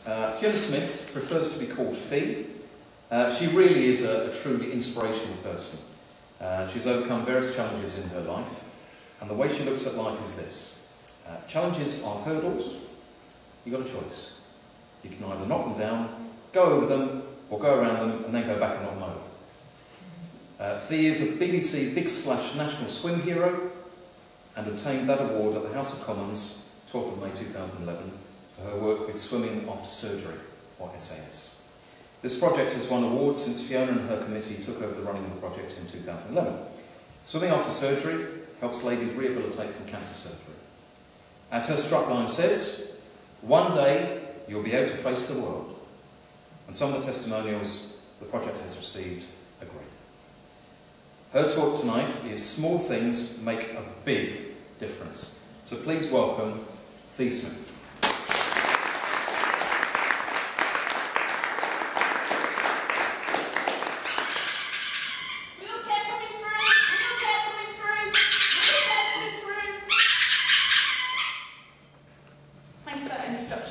Fiona Smith prefers to be called Fee. She really is a truly inspirational person. She's overcome various challenges in her life, and the way she looks at life is this. Challenges are hurdles. You've got a choice. You can either knock them down, go over them, or go around them and then go back and knock them over. Fee is a BBC Big Splash national swim hero and obtained that award at the House of Commons 12th of May 2011 for her work with swimming after surgery, or SAS. This project has won awards since Fiona and her committee took over the running of the project in 2011. Swimming after surgery helps ladies rehabilitate from cancer surgery. As her strapline says, one day you'll be able to face the world. And some of the testimonials the project has received agree. Her talk tonight is Small Things Make a Big Difference. So please welcome Fiona Smith.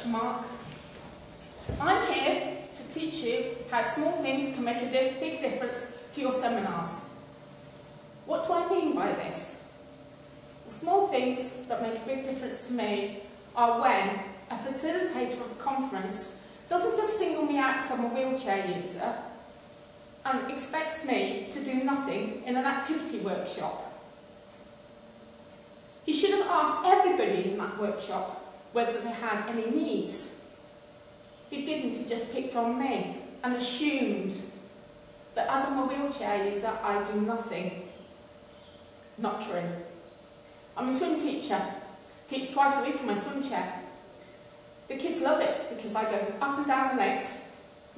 Mark. I'm here to teach you how small things can make a big difference to your seminars. What do I mean by this? The small things that make a big difference to me are when a facilitator of a conference doesn't just single me out because I'm a wheelchair user and expects me to do nothing in an activity workshop. He should have asked everybody in that workshop whether they had any needs. He didn't, he just picked on me and assumed that as I'm a wheelchair user, I do nothing. Not true. I'm a swim teacher, teach twice a week in my swim chair. The kids love it because I go up and down the legs,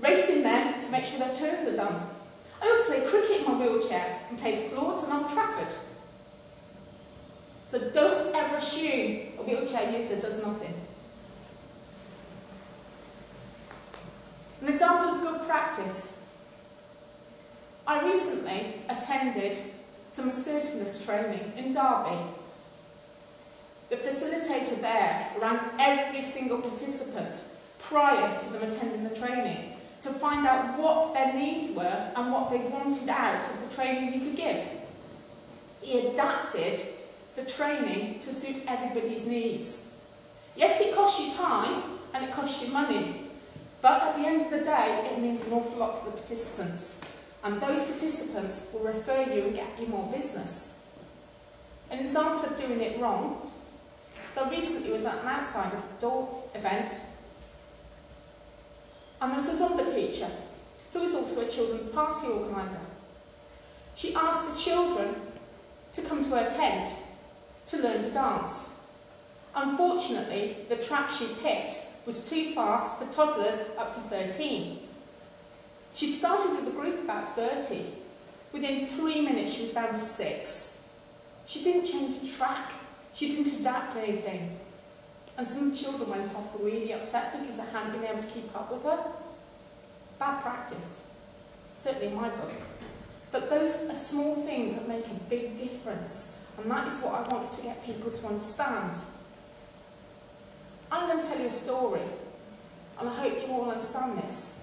racing them to make sure their turns are done. I also play cricket in my wheelchair and played at Lords and Old Trafford. So don't ever assume a wheelchair user does nothing. An example of good practice. I recently attended some assertiveness training in Derby. The facilitator there ran every single participant prior to them attending the training to find out what their needs were and what they wanted out of the training he could give. He adapted the training to suit everybody's needs. Yes, it costs you time and it costs you money, but at the end of the day, it means an awful lot to the participants. And those participants will refer you and get you more business. An example of doing it wrong. So I recently was at an outside of the door event, and there was a Zumba teacher who was also a children's party organiser. She asked the children to come to her tent to learn to dance. Unfortunately, the track she picked was too fast for toddlers up to 13. She'd started with a group of about 30. Within 3 minutes, she was down to 6. She didn't change the track. She didn't adapt anything. And some children went off really upset because they hadn't been able to keep up with her. Bad practice, certainly in my book. But those are small things that make a big difference. And that is what I want to get people to understand. I'm going to tell you a story, and I hope you all understand this.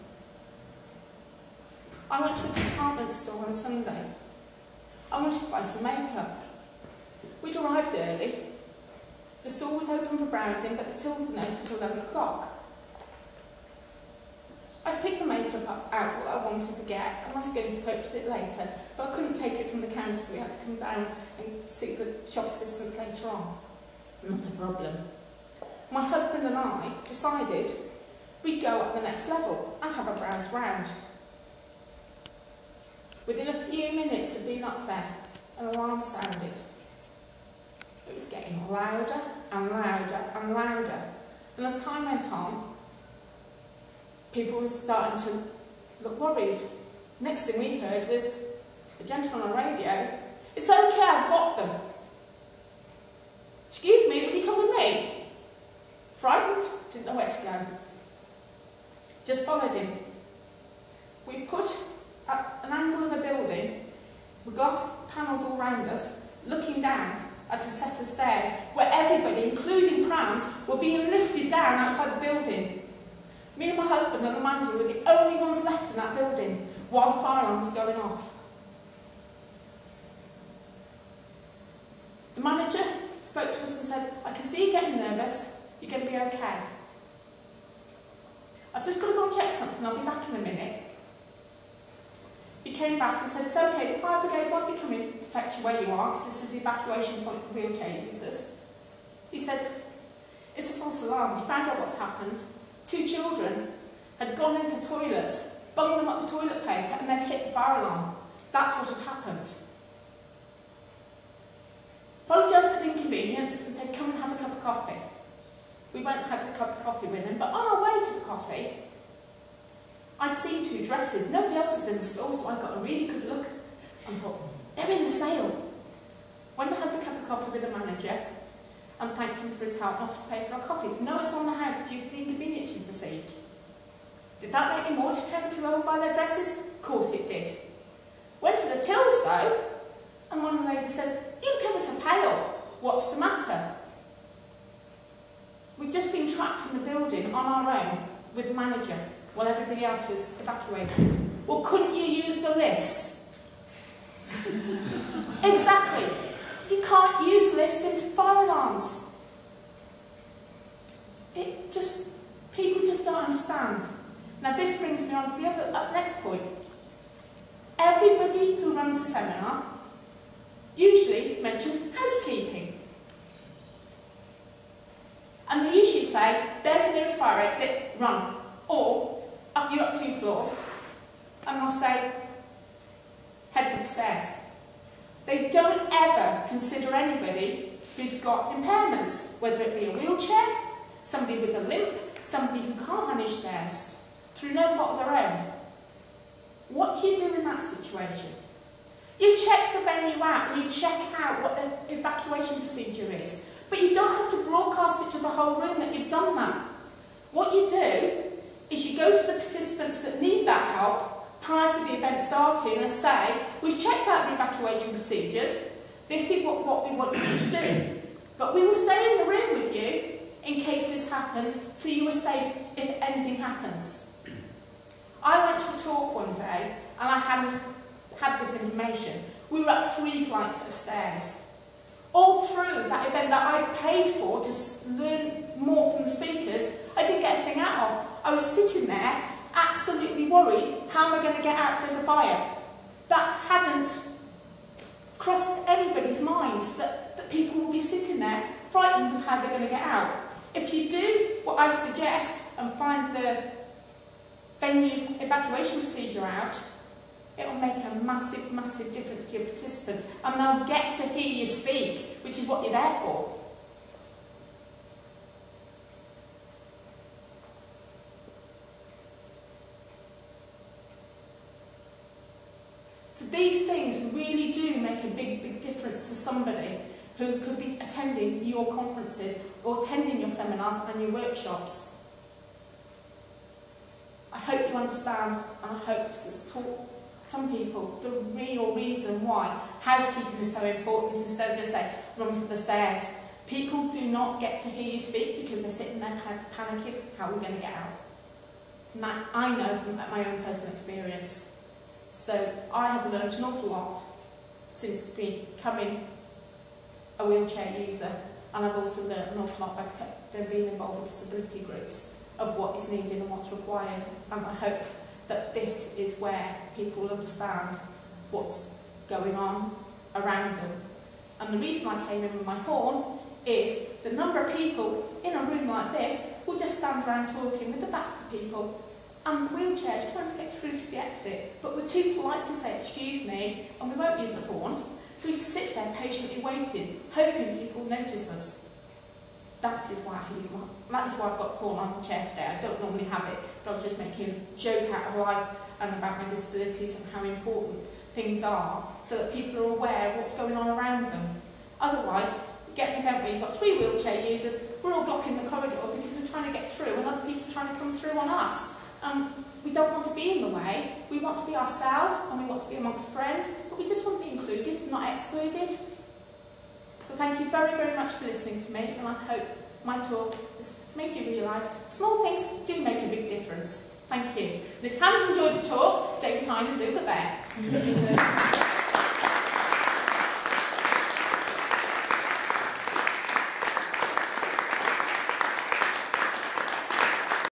I went to a department store on Sunday. I wanted to buy some makeup. We'd arrived early. The store was open for browsing, but the tills didn't open until 11 o'clock. I picked the makeup out what I wanted to get, and I was going to purchase it later, but I couldn't take it from the counter, so we had to come down and see the shop assistants later on. Not a problem. My husband and I decided we'd go up the next level and have a browse round. Within a few minutes of being up there, an alarm sounded. It was getting louder and louder and louder, and as time went on, people were starting to look worried. Next thing we heard was the gentleman on the radio, "It's okay, I've got them." "Excuse me, will you come with me?" Frightened, didn't know where to go. Just followed him. We put at an angle of a building, with glass panels all round us, looking down at a set of stairs where everybody, including prams, were being lifted down outside the building. Me and the manager were the only ones left in that building while the fire alarm was going off. The manager spoke to us and said, I can see you getting nervous, you're going to be okay. I've just got to go and check something, I'll be back in a minute. He came back and said, it's okay, the fire brigade won't be coming to fetch you where you are, because this is the evacuation point for wheelchair users. He said, it's a false alarm. We found out what's happened. 2 children had gone into toilets, bunged them up with toilet paper, and then hit the fire alarm. That's what had happened. Apologised for the inconvenience and said, come and have a cup of coffee. We went and had a cup of coffee with him, but on our way to the coffee, I'd seen 2 dresses. Nobody else was in the store, so I got a really good look and thought, they're in the sale. Went and had the cup of coffee with the manager and thanked him for his help and offered to pay for our coffee. No, it's on the house due to the inconvenience you've received. Did that make me more determined to go and buy their dresses? Of course it did. Went to the tills though, and one lady says, you look ever so pale. What's the matter? We've just been trapped in the building on our own with the manager while everybody else was evacuated. Well, couldn't you use the lifts? Exactly. You can't use lifts in fire alarms. People just don't understand. Now this brings me on to the next point. Everybody who runs a seminar usually mentions housekeeping. And they usually say, there's the nearest fire exit, run. Or, you're up 2 floors. And I'll say, head for the stairs. They don't ever consider anybody who's got impairments, whether it be a wheelchair, somebody with a limp, somebody who can't manage stairs, through no fault of their own. What do you do in that situation? You check the venue out and you check out what the evacuation procedure is. But you don't have to broadcast it to the whole room that you've done that. What you do is you go to the participants that need that help prior to the event starting and say, we've checked out the evacuation procedures, this is what we want you to do. But we will stay in the room with you in case this happens, so you are safe if anything happens. I went to a talk one day and I hadn't had this information. We were up 3 flights of stairs. All through that event that I'd paid for to learn more from the speakers, I didn't get anything out of. I was sitting there, absolutely worried, how am I going to get out if there's a fire? That hadn't crossed anybody's minds, that people will be sitting there, frightened of how they're going to get out. If you do what I suggest and find the venue's evacuation procedure out, it will make a massive, massive difference to your participants, and they'll get to hear you speak, which is what you're there for. So these things really do make a big, big difference to somebody who could be attending your conferences or attending your seminars and your workshops. I hope you understand, and I hope this has taught some people the real reason why housekeeping is so important, instead of just saying, run for the stairs. People do not get to hear you speak because they're sitting there panicking, how are we going to get out? And that I know from my own personal experience. So I have learned an awful lot since becoming a wheelchair user, and I've also learned an awful lot by being involved with disability groups of what is needed and what's required, and I hope that this is where people will understand what's going on around them. And the reason I came in with my horn is the number of people in a room like this will just stand around talking with their backs to people, and the wheelchairs trying to get through to the exit, but we're too polite to say excuse me, and we won't use the horn, so we just sit there patiently waiting, hoping people notice us. That is why I've got the horn on the chair today. I don't normally have it, but I was just making a joke out of life and about my disabilities and how important things are, so that people are aware of what's going on around them. Otherwise, you get an event where you've got 3 wheelchair users, we're all blocking the corridor because we're trying to get through, and other people are trying to come through on us. We don't want to be in the way. We want to be ourselves, and we want to be amongst friends, but we just want to be included, not excluded. So thank you very, very much for listening to me, and I hope my talk has made you realise small things do make a big difference. Thank you. Haven't enjoyed the talk? David Hine is over there.